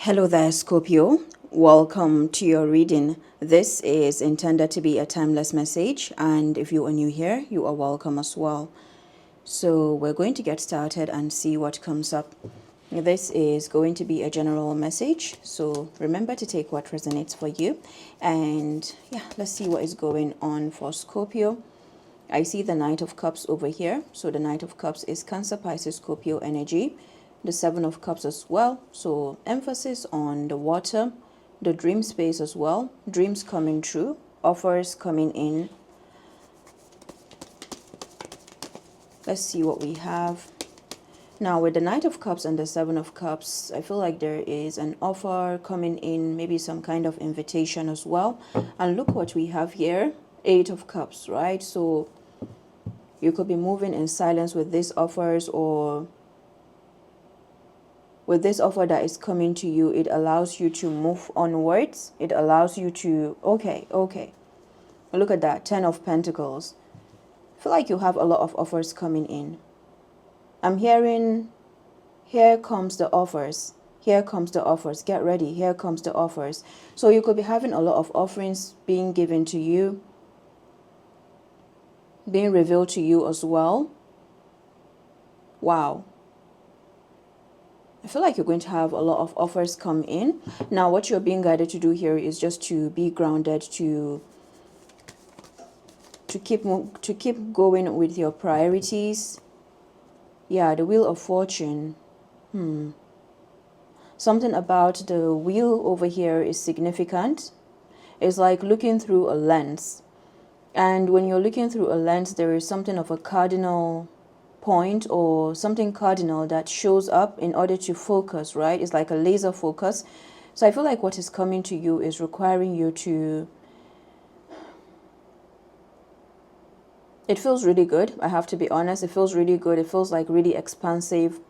Hello there, Scorpio. Welcome to your reading. This is intended to be a timeless message, and if you are new here, you are welcome as well. So we're going to get started and see what comes up. This is going to be a general message, so remember to take what resonates for you. And yeah, let's see what is going on for Scorpio. I see the Knight of Cups over here. So the Knight of Cups is Cancer, Pisces, Scorpio energy. The Seven of Cups as well. So emphasis on the water, the dream space as well. Dreams coming true, offers coming in. Let's see what we have. Now with the Knight of Cups and the Seven of Cups, I feel like there is an offer coming in, maybe some kind of invitation as well. And look what we have here, Eight of Cups, right? So you could be moving in silence with these offers, or with this offer that is coming to you, it allows you to move onwards. It allows you to, okay. Look at that, 10 of Pentacles. I feel like you have a lot of offers coming in. I'm hearing, here comes the offers. Here comes the offers. Get ready. Here comes the offers. So you could be having a lot of offerings being given to you, being revealed to you as well. Wow. I feel like you're going to have a lot of offers come in. Now, what you're being guided to do here is just to be grounded, to keep going with your priorities. Yeah, the Wheel of Fortune. Something about the wheel over here is significant. It's like looking through a lens. And when you're looking through a lens, there is something of a cardinal point or something cardinal that shows up in order to focus, right? It's like a laser focus. So I feel like what is coming to you is requiring you to, it feels really good. I have to be honest. It feels really good. It feels like really expansive.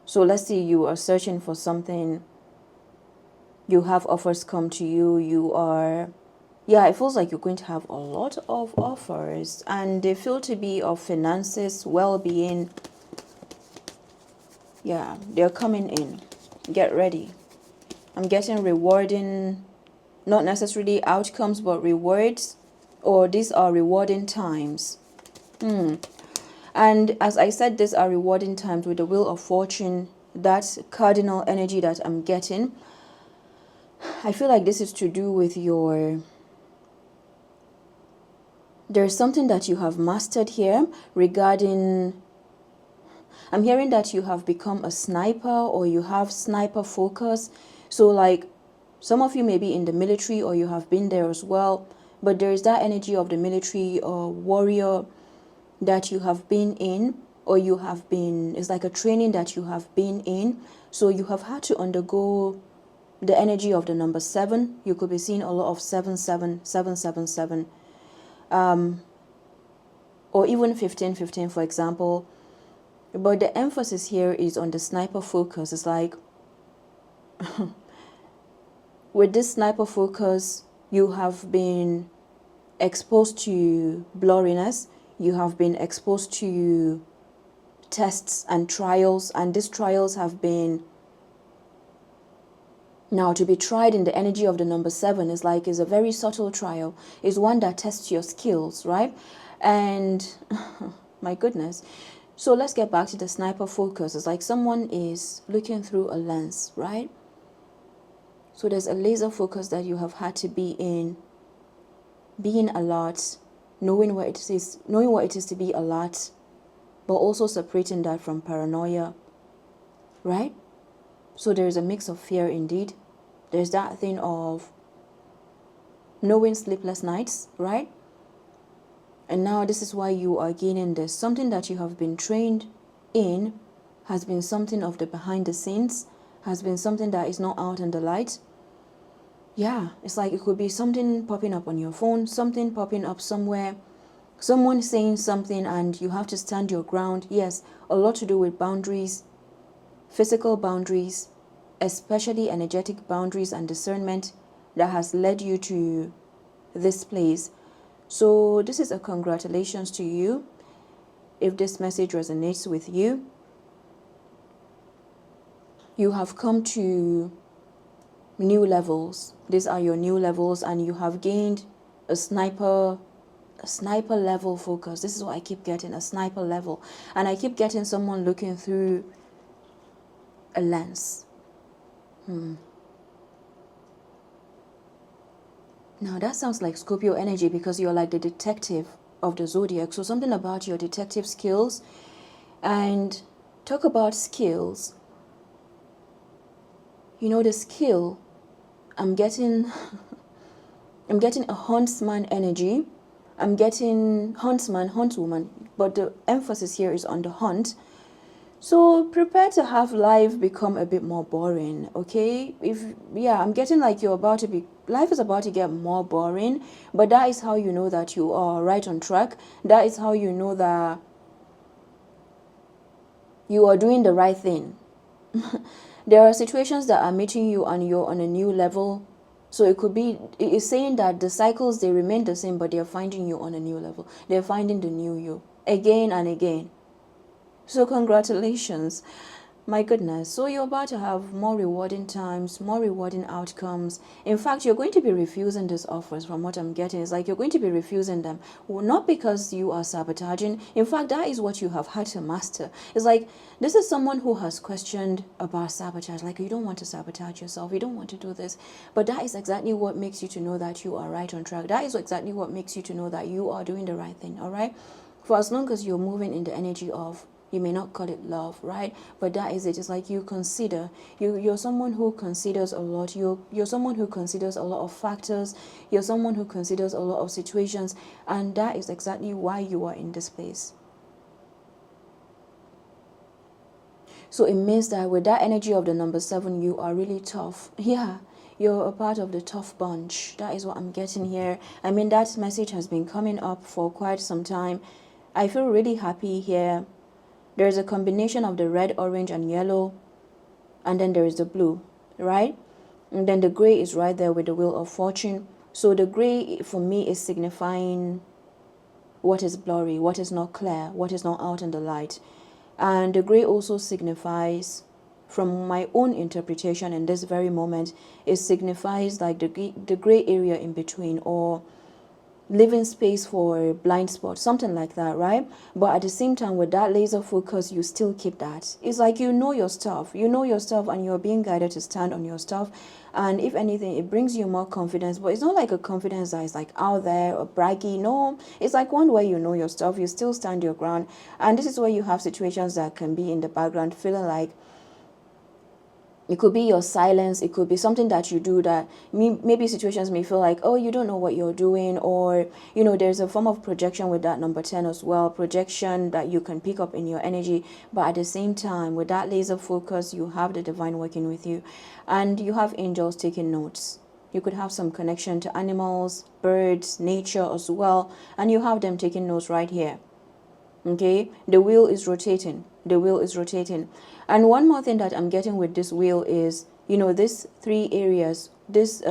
So let's see, you are searching for something. You have offers come to you. You are, yeah, it feels like you're going to have a lot of offers, and they feel to be of finances, well-being. Yeah, they're coming in. Get ready. I'm getting rewarding, not necessarily outcomes, but rewards, or these are rewarding times. And as I said, these are rewarding times with the Wheel of Fortune, that cardinal energy that I'm getting. I feel like this is to do with your, there's something that you have mastered here regarding, I'm hearing that you have become a sniper, or you have sniper focus. So like some of you may be in the military, or you have been there as well, but there is that energy of the military or warrior that you have been in, or you have been, it's like a training that you have been in. So you have had to undergo the energy of the number 7. You could be seeing a lot of 77777. Or even 1515, for example. But the emphasis here is on the sniper focus. It's like with this sniper focus, you have been exposed to blurriness. You have been exposed to tests and trials, and these trials have been, now to be tried in the energy of the number 7 is like, is a very subtle trial. Is one that tests your skills, right? And my goodness. So let's get back to the sniper focus. It's like someone is looking through a lens, right? So there's a laser focus that you have had to be in, being alert, knowing what it is to be alert, but also separating that from paranoia, right? So there's a mix of fear indeed. There's that thing of knowing sleepless nights, right? And now this is why you are gaining this. Something that you have been trained in has been something of the behind the scenes, has been something that is not out in the light. Yeah, it's like it could be something popping up on your phone, something popping up somewhere, someone saying something, and you have to stand your ground. Yes, a lot to do with boundaries, physical boundaries, especially energetic boundaries and discernment that has led you to this place. So this is a congratulations to you. If this message resonates with you, you have come to new levels. These are your new levels, and you have gained a sniper level focus. This is what I keep getting, a sniper level. And I keep getting someone looking through a lens. Now that sounds like Scorpio energy, because you're like the detective of the zodiac. So something about your detective skills. And talk about skills. You know, the skill, I'm getting a huntsman energy. I'm getting huntsman, huntwoman, but the emphasis here is on the hunt. So prepare to have life become a bit more boring, okay? I'm getting like life is about to get more boring, but that is how you know that you are right on track. That is how you know that you are doing the right thing. There are situations that are meeting you and you're on a new level. So it is saying that the cycles, they remain the same, but they're finding you on a new level. They're finding the new you again and again. So congratulations. My goodness. So you're about to have more rewarding times, more rewarding outcomes. In fact, you're going to be refusing these offers from what I'm getting. It's like you're going to be refusing them. Well, not because you are sabotaging. In fact, that is what you have had to master. It's like this is someone who has questioned about sabotage. Like, you don't want to sabotage yourself. You don't want to do this. But that is exactly what makes you to know that you are right on track. That is exactly what makes you to know that you are doing the right thing. All right. For as long as you're moving in the energy of, you may not call it love, right? But that is it. It's like you consider. You're someone who considers a lot. You're someone who considers a lot of factors. You're someone who considers a lot of situations. And that is exactly why you are in this place. So it means that with that energy of the number 7, you are really tough. Yeah, you're a part of the tough bunch. That is what I'm getting here. I mean, that message has been coming up for quite some time. I feel really happy here. There's a combination of the red, orange, and yellow, and then there is the blue, right? And then the gray is right there with the wheel of fortune. So the gray for me is signifying what is blurry, what is not clear, what is not out in the light. And the gray also signifies, from my own interpretation in this very moment, it signifies like the gray area in between, or living space for blind spot, something like that, right? But at the same time, with that laser focus, you still keep that. It's like you know your stuff, and you're being guided to stand on your stuff. And if anything, it brings you more confidence. But it's not like a confidence that is like out there or braggy. No, it's like one where you know your stuff, you still stand your ground. And this is where you have situations that can be in the background feeling like, it could be your silence. It could be something that you do that maybe situations may feel like, oh, you don't know what you're doing. Or, you know, there's a form of projection with that number 10 as well. Projection that you can pick up in your energy. But at the same time, with that laser focus, you have the divine working with you. And you have angels taking notes. You could have some connection to animals, birds, nature as well. And you have them taking notes right here. Okay, the wheel is rotating. And one more thing that I'm getting with this wheel is, you know, these 3 areas. This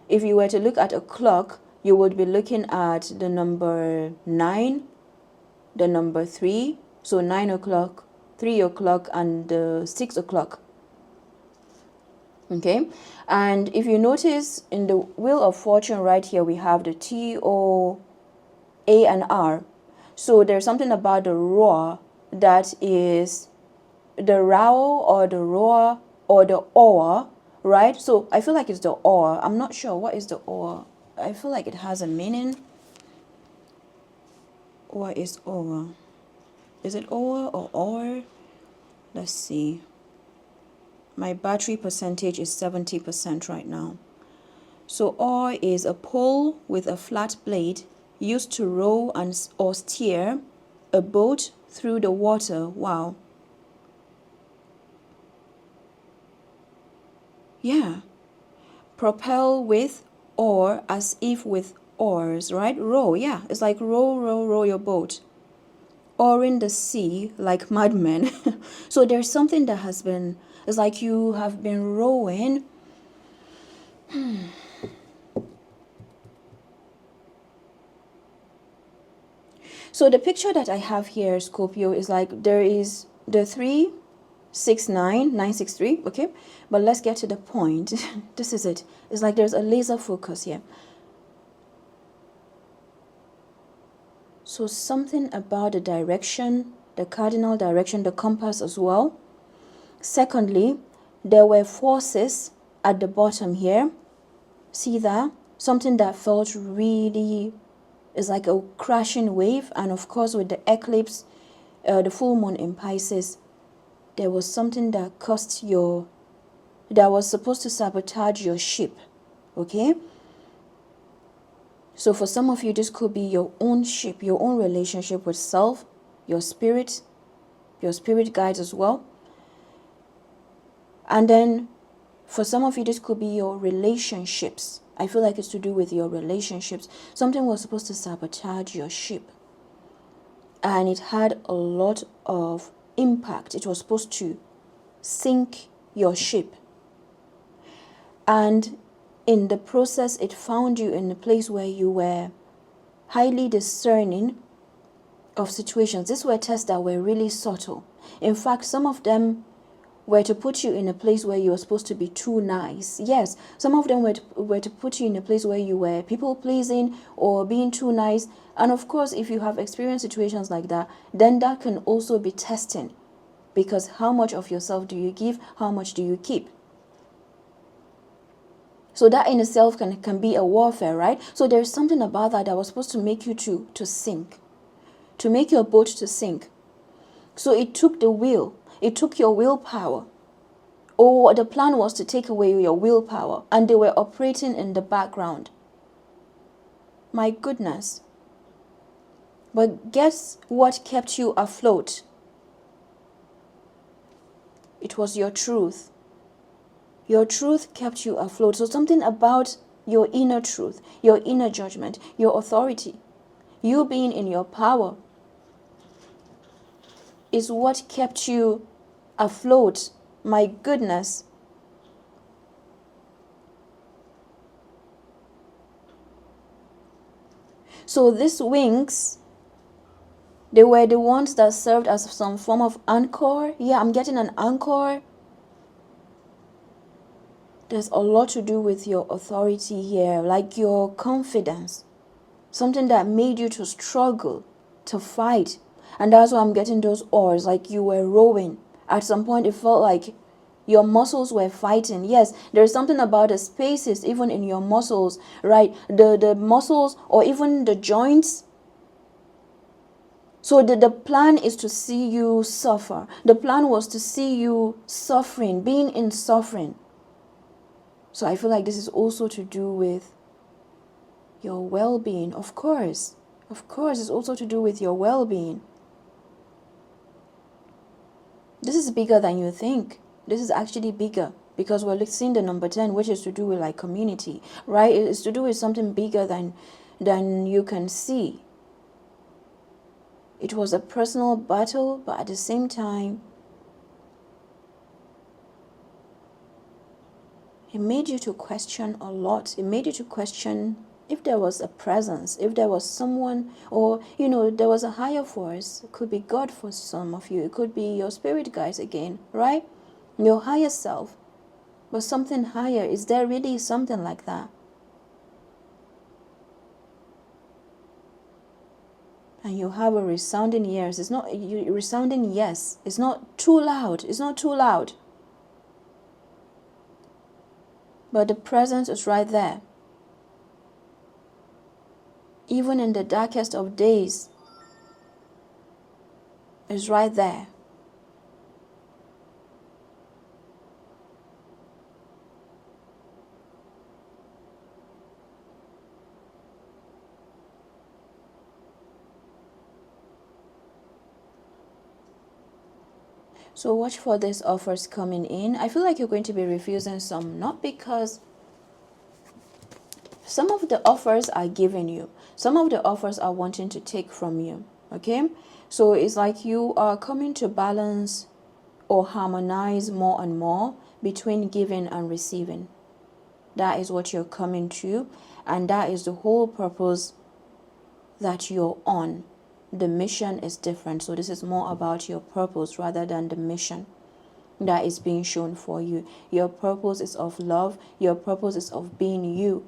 if you were to look at a clock, you would be looking at the number 9, the number 3, so 9 o'clock, 3 o'clock, and 6 o'clock. Okay, and if you notice in the wheel of fortune right here, we have the T, O, A, and R. So there's something about the roar that is the row or the roar or the oar, right? So I feel like it's the oar. I'm not sure what is the oar. I feel like it has a meaning. What is oar? Is it oar or oar? Let's see. My battery percentage is 70% right now. So oar is a pole with a flat blade used to row or steer a boat through the water. Wow. Yeah. Propel with, or as if with oars, right? Row, yeah. It's like row your boat. Or in the sea like madmen. So there's something that has been, it's like you have been rowing. So the picture that I have here, Scorpio, is like there is the 3, 69963. Okay, but let's get to the point. This is it. It's like there's a laser focus here. So something about the direction, the cardinal direction, the compass as well. Secondly, there were forces at the bottom here. See that? Something that felt really, is like a crashing wave. And of course with the eclipse, the full moon in Pisces, there was something that that was supposed to sabotage your ship. Okay? So for some of you, this could be your own ship, your own relationship with self, your spirit guides as well. And then for some of you, this could be your relationships. I feel like it's to do with your relationships. Something was supposed to sabotage your ship. And it had a lot of impact. It was supposed to sink your ship. And in the process, it found you in a place where you were highly discerning of situations. These were tests that were really subtle. In fact, some of them were to put you in a place where you were supposed to be too nice. Yes, some of them were to put you in a place where you were people-pleasing or being too nice. And of course, if you have experienced situations like that, then that can also be testing. Because how much of yourself do you give? How much do you keep? So that in itself can be a warfare, right? So there's something about that was supposed to make you to sink, to make your boat to sink. So it took the will, it took your willpower. Or the plan was to take away your willpower, and they were operating in the background. My goodness. But guess what kept you afloat? It was your truth. Your truth kept you afloat. So something about your inner truth, your inner judgment, your authority, you being in your power is what kept you afloat. My goodness. So these wings, they were the ones that served as some form of anchor. Yeah, I'm getting an anchor. There's a lot to do with your authority here, like your confidence. Something that made you to struggle, to fight. And that's why I'm getting those oars, like you were rowing. At some point, it felt like your muscles were fighting. Yes, there's something about the spaces, even in your muscles, right? The muscles or even the joints. So the plan is to see you suffer. The plan was to see you suffering, being in suffering. So I feel like this is also to do with your well-being. Of course, it's also to do with your well-being. This is bigger than you think. This is actually bigger because we're seeing the number 10, which is to do with like community, right? It's to do with something bigger than you can see. It was a personal battle, but at the same time, it made you to question a lot. It made you to question if there was a presence, if there was someone, or, there was a higher force. It could be God for some of you. It could be your spirit guides again, right? Your higher self. But something higher. Is there really something like that? And you have a resounding yes. It's not resounding yes. It's not too loud. It's not too loud. But the presence is right there. Even in the darkest of days, it's right there. So watch for these offers coming in. I feel like you're going to be refusing some, not because some of the offers are giving you. Some of the offers are wanting to take from you, okay? So it's like you are coming to balance or harmonize more and more between giving and receiving. That is what you're coming to, and that is the whole purpose that you're on. The mission is different, so this is more about your purpose rather than the mission. that is being shown for you. Your purpose is of love. Your purpose is of being you.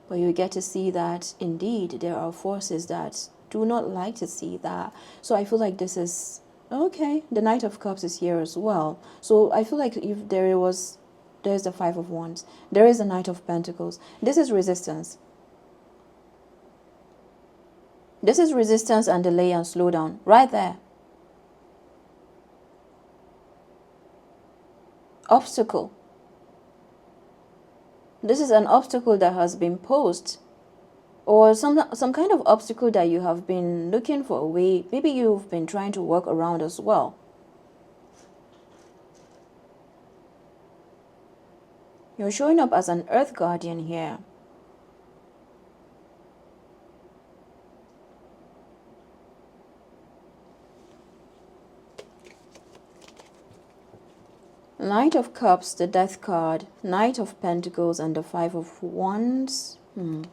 But you get to see that indeed there are forces that do not like to see that. So I feel like this is okay. The Knight of Cups is here as well. So I feel like if there's the Five of Wands, there is the Knight of Pentacles. This is resistance. This is resistance and delay and slow down right there. Obstacle. This is an obstacle that has been posed, or some kind of obstacle that you have been looking for a way. Maybe you've been trying to work around as well. You're showing up as an earth guardian here. Knight of Cups, the Death card, Knight of Pentacles, and the Five of Wands. I'm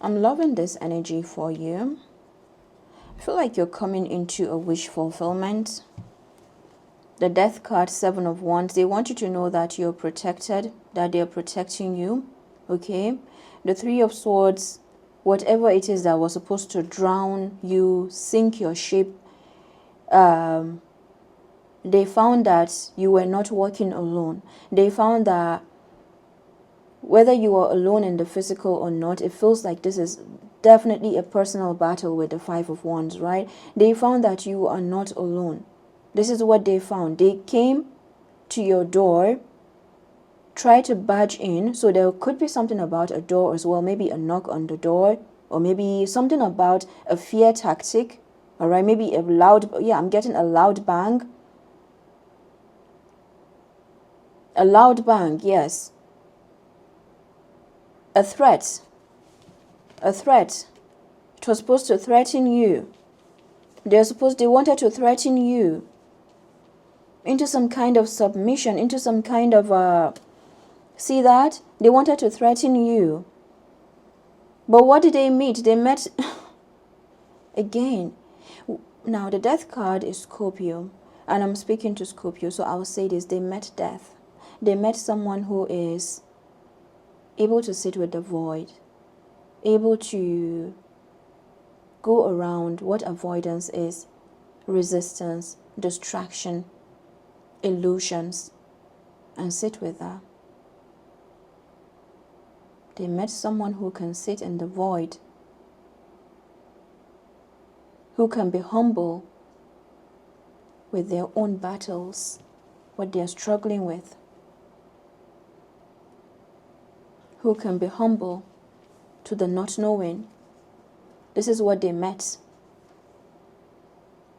loving this energy for you. I feel like you're coming into a wish fulfillment. The Death card, Seven of Wands, they want you to know that you're protected, that they're protecting you, okay? The Three of Swords, whatever it is that was supposed to drown you, sink your ship, they found that you were not walking alone. They found that whether you are alone in the physical or not, it feels like this is definitely a personal battle with the Five of Wands, right? They found that you are not alone. This is what they found. They came to your door, tried to barge in. So there could be something about a door as well. Maybe a knock on the door, or maybe something about a fear tactic. All right, maybe a loud, yeah, I'm getting a loud bang. A loud bang, yes. A threat. A threat. It was supposed to threaten you. They wanted to threaten you into some kind of submission, into some kind of, see that? They wanted to threaten you. But what did they meet? They met, again. Now, the Death card is Scorpio, and I'm speaking to Scorpio, so I'll say this. They met death. They met someone who is able to sit with the void, able to go around what avoidance is, resistance, distraction, illusions, and sit with that. They met someone who can sit in the void, who can be humble with their own battles, what they are struggling with, who can be humble to the not knowing. This is what they met.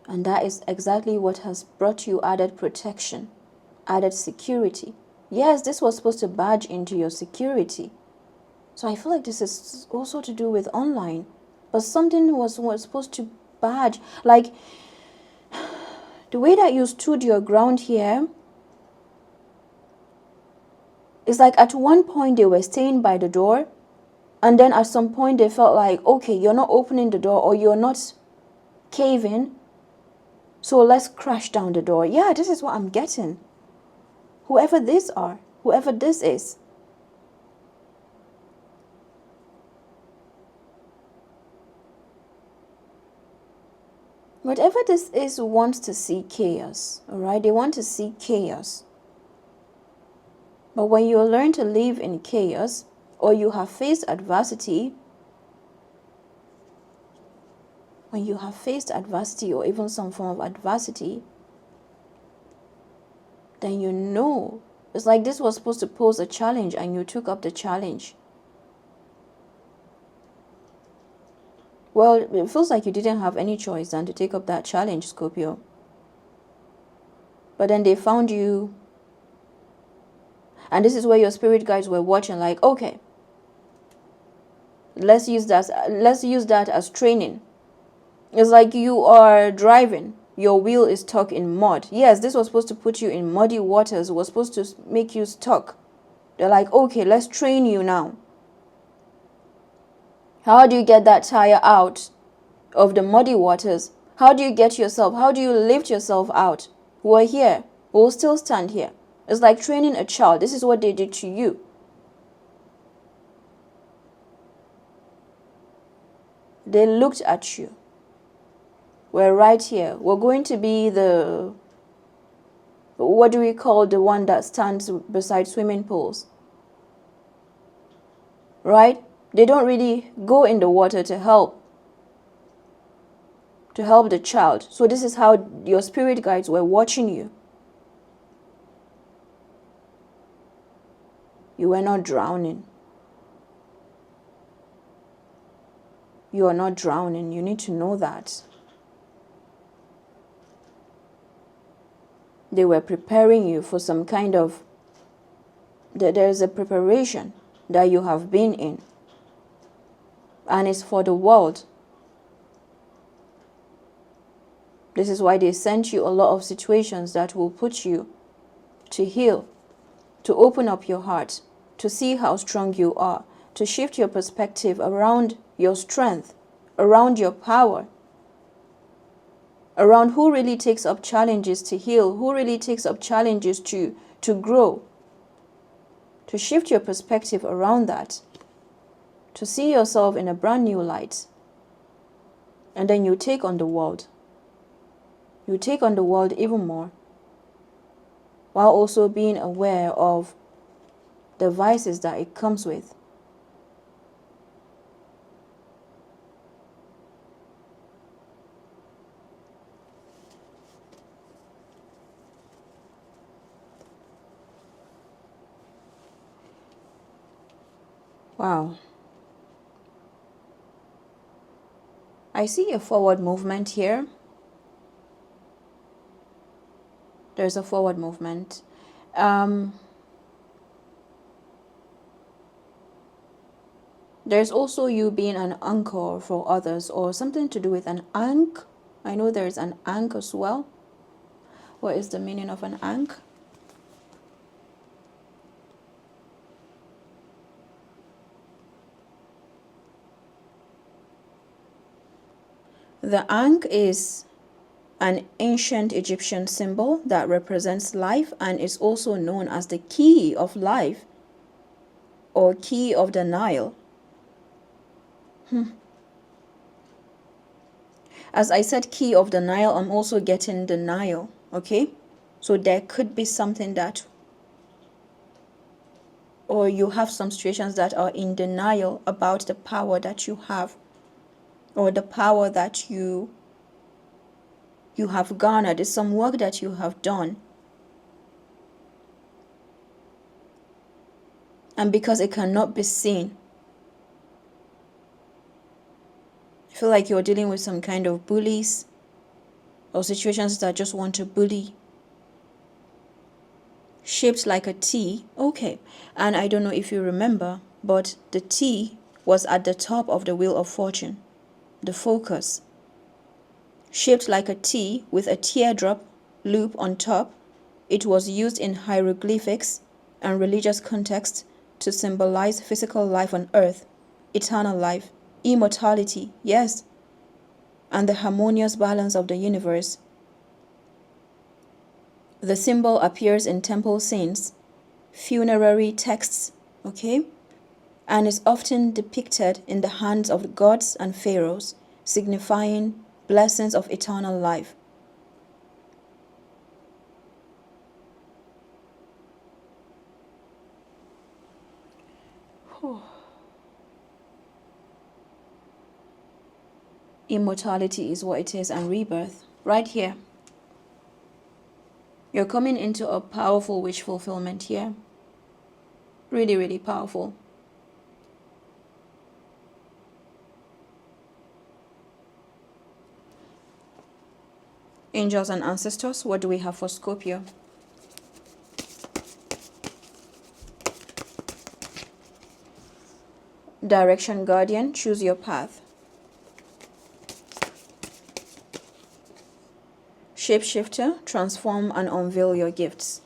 And that is exactly what has brought you added protection, added security. Yes, this was supposed to barge into your security. So I feel like this is also to do with online. But something was supposed to barge. Like, the way that you stood your ground here, it's like at one point they were staying by the door, and then at some point they felt like, okay, you're not opening the door, or you're not caving, so let's crash down the door. Yeah, this is what I'm getting. Whoever this is. Whatever this is wants to see chaos, all right? They want to see chaos. But when you learn to live in chaos, or you have faced adversity, when you have faced adversity or even some form of adversity, then you know. It's like this was supposed to pose a challenge and you took up the challenge. Well, it feels like you didn't have any choice than to take up that challenge, Scorpio. But then they found you. And this is where your spirit guides were watching, like, okay, let's use that as training. It's like you are driving. Your wheel is stuck in mud. Yes, this was supposed to put you in muddy waters. It was supposed to make you stuck. They're like, okay, let's train you now. How do you get that tire out? of the muddy waters. How do you get yourself? How do you lift yourself out? We're here. We'll still stand here. It's like training a child. This is what they did to you. They looked at you. We're right here. We're going to be the, what do we call the one that stands beside swimming pools? Right? They don't really go in the water to help the child. So this is how your spirit guides were watching you. You were not drowning. You are not drowning. You need to know that. They were preparing you for some kind of, there's a preparation that you have been in. And it's for the world. This is why they sent you a lot of situations that will put you to heal, to open up your heart, to see how strong you are, to shift your perspective around your strength, around your power, around who really takes up challenges to heal, who really takes up challenges to grow, to shift your perspective around that, to see yourself in a brand new light. And then you take on the world. You take on the world even more, while also being aware of the vices that it comes with. Wow. I see a forward movement here. There's a forward movement. There's also you being an anchor for others, or something to do with an ankh. I know there's an ankh as well. What is the meaning of an ankh? The ankh is an ancient Egyptian symbol that represents life and is also known as the key of life or key of the Nile. As I said key of the Nile, I'm also getting the Nile, okay? So there could be something that, or you have some situations that are in denial about the power that you have, or the power that you have garnered. It's some work that you have done. And because it cannot be seen, I feel like you're dealing with some kind of bullies or situations that just want to bully. Shaped like a T. Okay. And I don't know if you remember, but the T was at the top of the Wheel of Fortune, the focus. Shaped like a T with a teardrop loop on top, it was used in hieroglyphics and religious contexts to symbolize physical life on earth, eternal life, immortality, yes, and the harmonious balance of the universe. The symbol appears in temple scenes, funerary texts, okay, and is often depicted in the hands of gods and pharaohs, signifying blessings of eternal life. Immortality is what it is, and rebirth. Right here. You're coming into a powerful wish fulfillment here. Really, really powerful. Angels and ancestors, what do we have for Scorpio? Direction guardian, choose your path. Shapeshifter, transform and unveil your gifts.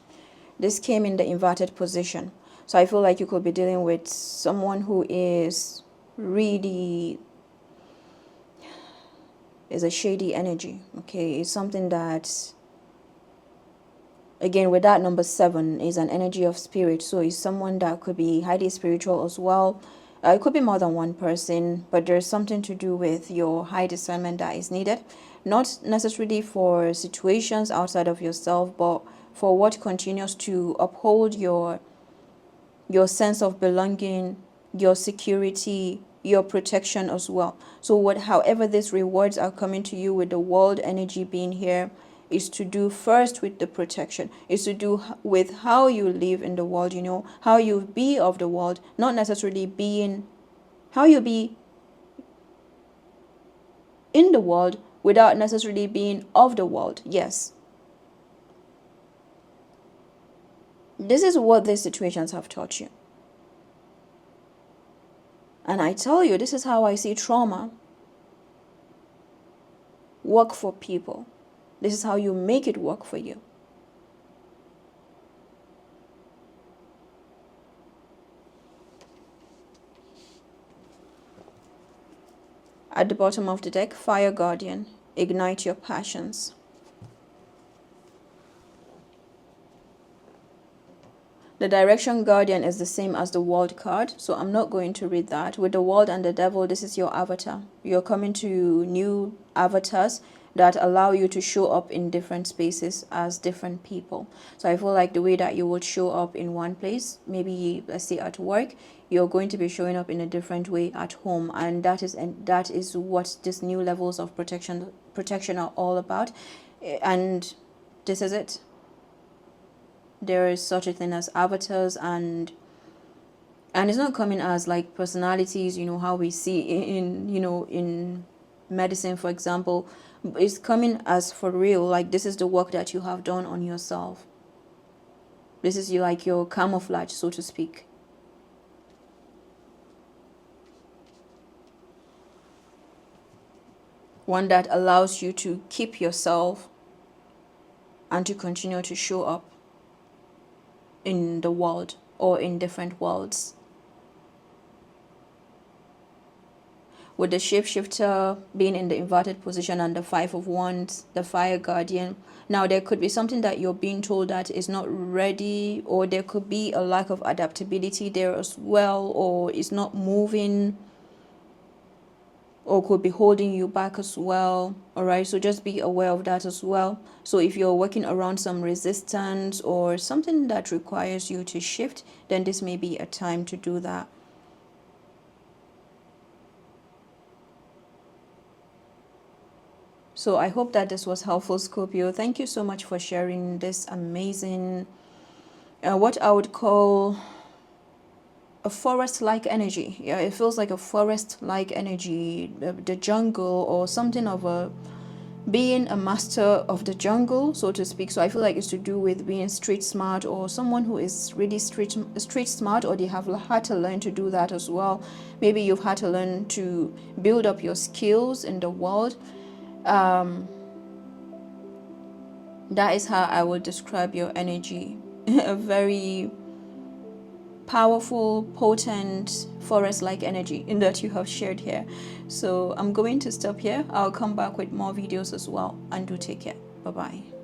This came in the inverted position. So I feel like you could be dealing with someone who is really is a shady energy. Okay, it's something that, again, with that number 7 is an energy of spirit. So it's someone that could be highly spiritual as well. It could be more than one person, but there's something to do with your high discernment that is needed. Not necessarily for situations outside of yourself, but for what continues to uphold your sense of belonging, your security, your protection as well. So however these rewards are coming to you with the world energy being here, is to do first with the protection, is to do with how you live in the world, how you be of the world, not necessarily being, how you be in the world without necessarily being of the world. Yes. This is what these situations have taught you. And I tell you, this is how I see trauma work for people. This is how you make it work for you. At the bottom of the deck, Fire Guardian, ignite your passions. The Direction Guardian is the same as the World card, so I'm not going to read that. With the World and the Devil, this is your avatar. You're coming to new avatars that allow you to show up in different spaces as different people. So I feel like the way that you would show up in one place, maybe let's say at work, you're going to be showing up in a different way at home, and that is what these new levels of protection are all about. And this is it. There is such a thing as avatars, and it's not coming as like personalities, how we see in medicine, for example. It's coming as for real, like this is the work that you have done on yourself. This is your camouflage, so to speak. One that allows you to keep yourself and to continue to show up in the world or in different worlds. With the shapeshifter being in the inverted position and the 5 of Wands, the Fire Guardian. Now there could be something that you're being told that is not ready, or there could be a lack of adaptability there as well, or it's not moving, or could be holding you back as well. All right, so just be aware of that as well. So if you're working around some resistance or something that requires you to shift, then this may be a time to do that. So I hope that this was helpful, Scorpio. Thank you so much for sharing this amazing, what I would call a forest-like energy. Yeah, it feels like a forest-like energy, the jungle, or something of a being a master of the jungle, so to speak. So I feel like it's to do with being street smart, or someone who is really street smart, or they have had to learn to do that as well. Maybe you've had to learn to build up your skills in the world. That is how I would describe your energy. A very powerful, potent, forest-like energy in that you have shared here. So I'm going to stop here. I'll come back with more videos as well, and do take care. Bye-bye.